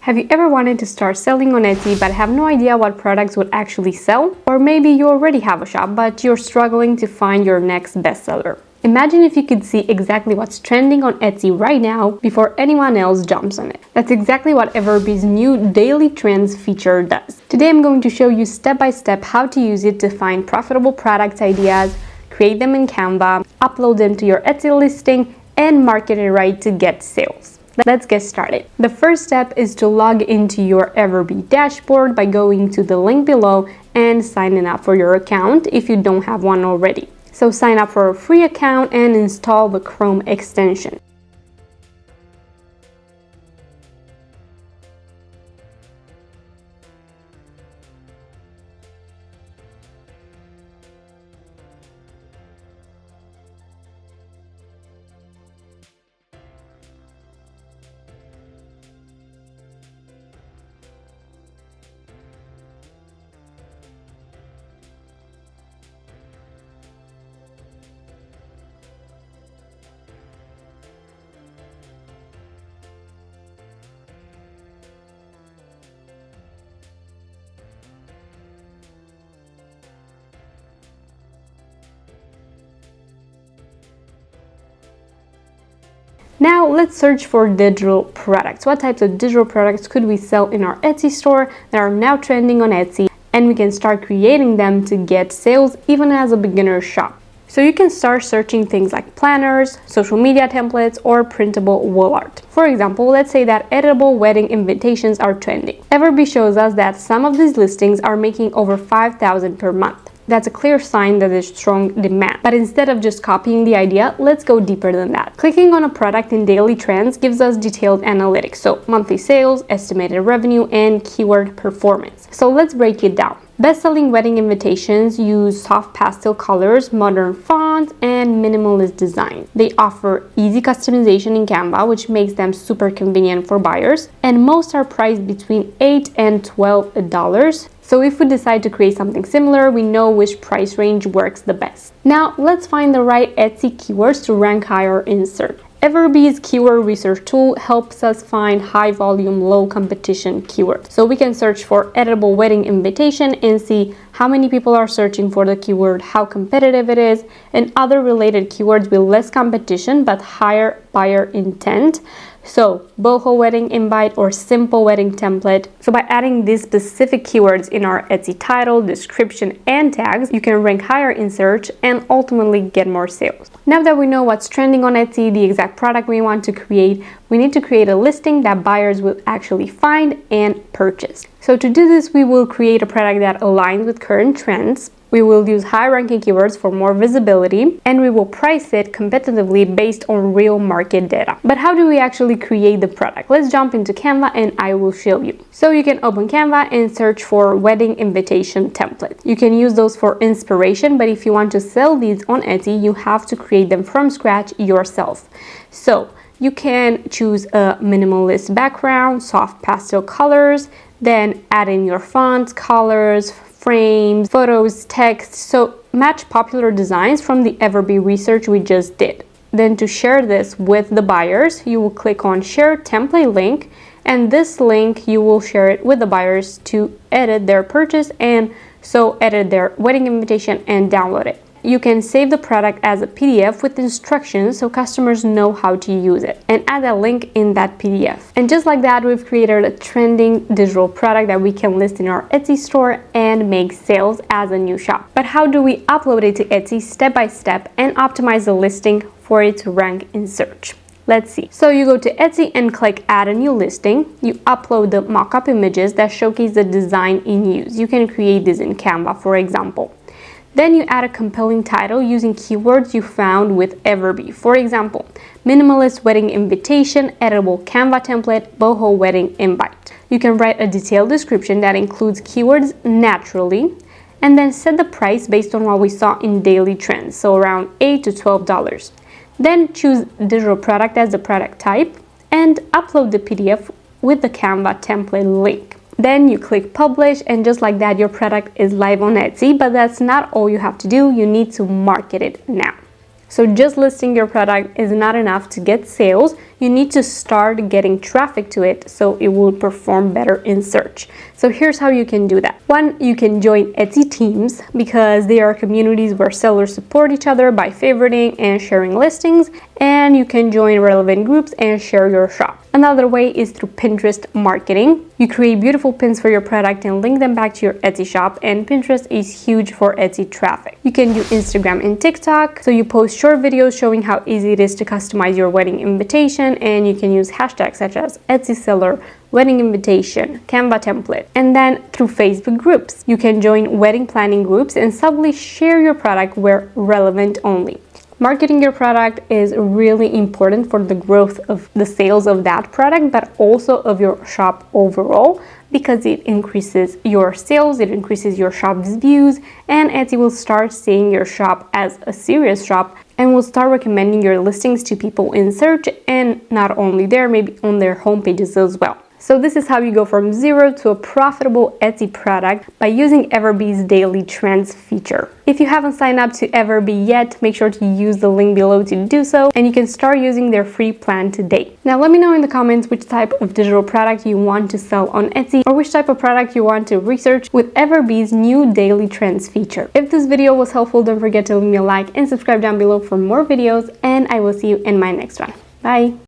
Have you ever wanted to start selling on Etsy but have no idea what products would actually sell? Or maybe you already have a shop but you're struggling to find your next bestseller. Imagine if you could see exactly what's trending on Etsy right now before anyone else jumps on it. That's exactly what Everbee's new Daily Trends feature does. Today I'm going to show you step by step how to use it to find profitable product ideas, create them in Canva, upload them to your Etsy listing, and market it right to get sales. Let's get started. The first step is to log into your Everbee dashboard by going to the link below and signing up for your account if you don't have one already. So sign up for a free account and install the Chrome extension. Now let's search for digital products. What types of digital products could we sell in our Etsy store that are now trending on Etsy, and we can start creating them to get sales even as a beginner shop. So you can start searching things like planners, social media templates, or printable wall art. For example, let's say that editable wedding invitations are trending. Everbee shows us that some of these listings are making over $5,000 per month. That's a clear sign that there's strong demand. But instead of just copying the idea, let's go deeper than that. Clicking on a product in Daily Trends gives us detailed analytics, so monthly sales, estimated revenue, and keyword performance. So let's break it down. Best-selling wedding invitations use soft pastel colors, modern fonts, and minimalist design. They offer easy customization in Canva, which makes them super convenient for buyers, and most are priced between $8 and $12. So if we decide to create something similar, we know which price range works the best. Now let's find the right Etsy keywords to rank higher in search. Everbee's keyword research tool helps us find high volume, low competition keywords. So we can search for editable wedding invitation and see how many people are searching for the keyword, how competitive it is, and other related keywords with less competition but higher buyer intent. So boho wedding invite or simple wedding template. So by adding these specific keywords in our Etsy title, description, and tags, you can rank higher in search and ultimately get more sales. Now that we know what's trending on Etsy, the exact product we want to create, we need to create a listing that buyers will actually find and purchase. So to do this, we will create a product that aligns with current trends. We will use high-ranking keywords for more visibility, and we will price it competitively based on real market data. But how do we actually create the product? Let's jump into Canva and I will show you. So you can open Canva and search for wedding invitation templates. You can use those for inspiration, but if you want to sell these on Etsy, you have to create them from scratch yourself. So you can choose a minimalist background, soft pastel colors, then add in your fonts, colors, frames, photos, text. So match popular designs from the Everbee research we just did. Then to share this with the buyers, you will click on share template link, and this link you will share it with the buyers to edit their purchase and so edit their wedding invitation and download it. You can save the product as a PDF with instructions so customers know how to use it, and add a link in that PDF. And just like that, we've created a trending digital product that we can list in our Etsy store and make sales as a new shop. But how do we upload it to Etsy step by step and optimize the listing for it to rank in search? Let's see. So you go to Etsy and click add a new listing. You upload the mock-up images that showcase the design in use. You can create this in Canva, for example. Then you add a compelling title using keywords you found with Everbee. For example, minimalist wedding invitation, editable Canva template, boho wedding invite. You can write a detailed description that includes keywords naturally, and then set the price based on what we saw in Daily Trends, so around $8 to $12. Then choose digital product as the product type and upload the PDF with the Canva template link. Then you click publish, and just like that, your product is live on Etsy. But that's not all you have to do. You need to market it now. So just listing your product is not enough to get sales. You need to start getting traffic to it so it will perform better in search. So here's how you can do that. One, you can join Etsy teams because they are communities where sellers support each other by favoriting and sharing listings, and you can join relevant groups and share your shop. Another way is through Pinterest marketing. You create beautiful pins for your product and link them back to your Etsy shop, and Pinterest is huge for Etsy traffic. You can do Instagram and TikTok, so you post short videos showing how easy it is to customize your wedding invitation, and you can use hashtags such as Etsy seller, wedding invitation, Canva template. And then through Facebook groups, you can join wedding planning groups and subtly share your product where relevant only. Marketing your product is really important for the growth of the sales of that product, but also of your shop overall, because it increases your sales, it increases your shop's views, and Etsy will start seeing your shop as a serious shop and will start recommending your listings to people in search, and not only there, maybe on their homepages as well. So this is how you go from zero to a profitable Etsy product by using Everbee's Daily Trends feature. If you haven't signed up to Everbee yet, make sure to use the link below to do so, and you can start using their free plan today. Now let me know in the comments which type of digital product you want to sell on Etsy, or which type of product you want to research with Everbee's new Daily Trends feature. If this video was helpful, don't forget to leave me a like and subscribe down below for more videos, and I will see you in my next one. Bye!